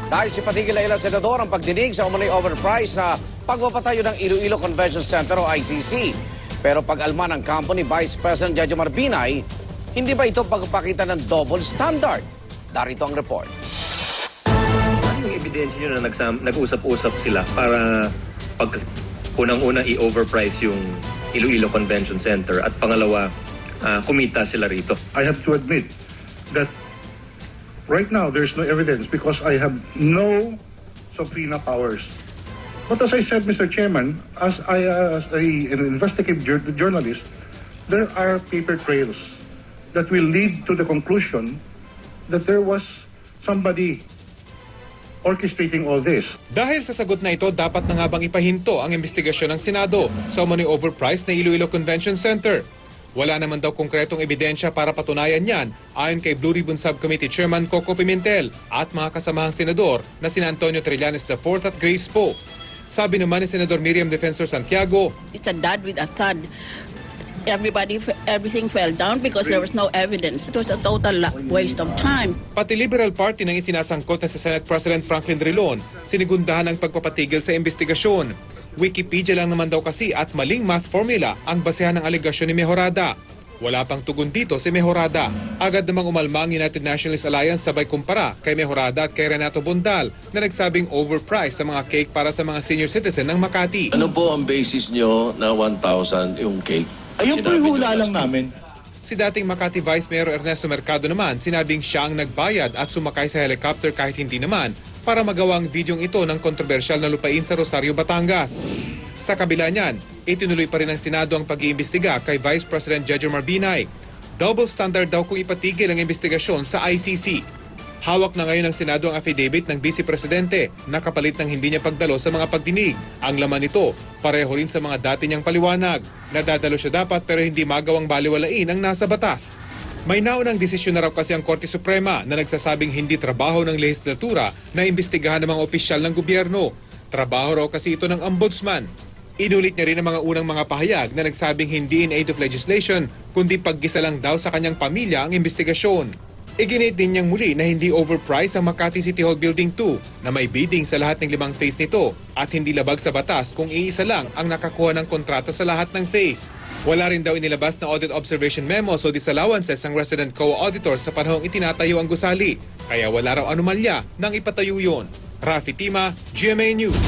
Dahil si patigil na ilang senador ang pagdinig sa umano'y overpriced na pagpapatayo ng Iloilo Convention Center o ICC. Pero pag-alma ng kampo ni Vice President Jejomar Binay, hindi ba ito pagpapakita ng double standard? Darito ang report. Ano yung ebidensya nyo na nag-usap-usap sila para pag unang-una i-overprice yung Iloilo Convention Center at pangalawa, kumita sila rito? I have to admit that right now there's no evidence because I have no subpoena powers. But as I said, Mr. Chairman, as an investigative journalist, there are paper trails that will lead to the conclusion that there was somebody orchestrating all this. Dahil sa sagot na ito, dapat na nga bang ipahinto ang investigasyon ng Senado sa umano'y overpriced na Iloilo Convention Center? Wala naman daw konkretong ebidensya para patunayan yan ayon kay Blue Ribbon Subcommittee Chairman Coco Pimentel at mga kasamahang senador na sina Antonio Trillanes IV at Grace Poe. Sabi naman ni Senador Miriam Defensor Santiago, it's a dud with a thud. Everything fell down because there was no evidence. It was a total waste of time. Pati Liberal Party nang isinasangkot na si Senate President Franklin Drilon, sinigundahan ang pagpapatigil sa investigasyon. Wikipedia lang naman daw kasi at maling math formula ang basehan ng alegasyon ni Mejorada. Wala pang tugon dito si Mejorada. Agad namang umalma ang United Nationalist Alliance sabay kumpara kay Mejorada at kay Renato Bondal na nagsabing overpriced sa mga cake para sa mga senior citizen ng Makati. Ano po ang basis nyo na 1,000 yung cake? Ayun po yung hula lang namin. Si dating Makati Vice Mayor Ernesto Mercado naman sinabing siya ang nagbayad at sumakay sa helicopter kahit hindi naman para magawa ang videong ito ng kontrobersyal na lupain sa Rosario, Batangas. Sa kabila niyan, itinuloy pa rin ng Senado ang pag-iimbestiga kay Vice President Jejomar Binay. Double standard daw kung ipatigil ang investigasyon sa ICC. Hawak na ngayon ng Senado ang affidavit ng Vice Presidente na kapalit ng hindi niya pagdalo sa mga pagdinig. Ang laman nito, pareho rin sa mga dati niyang paliwanag. Nadadalo siya dapat pero hindi magawang baliwalain ang nasa batas. May naunang desisyon na raw kasi ang Korte Suprema na nagsasabing hindi trabaho ng lehislatura na imbestigahan ng mga opisyal ng gobyerno. Trabaho raw kasi ito ng ombudsman. Inulit niya rin ang mga unang mga pahayag na nagsabing hindi in aid of legislation kundi paggisa lang daw sa kanyang pamilya ang investigasyon. Iginit din niyang muli na hindi overpriced ang Makati City Hall Building 2 na may bidding sa lahat ng 5 phase nito at hindi labag sa batas kung iisa lang ang nakakuha ng kontrata sa lahat ng phase. Wala rin daw inilabas na audit observation memos o disallowances ang resident co-auditor sa panahong itinatayo ang gusali. Kaya wala raw anomalya nang ipatayo yon. Rafi Tima, GMA News.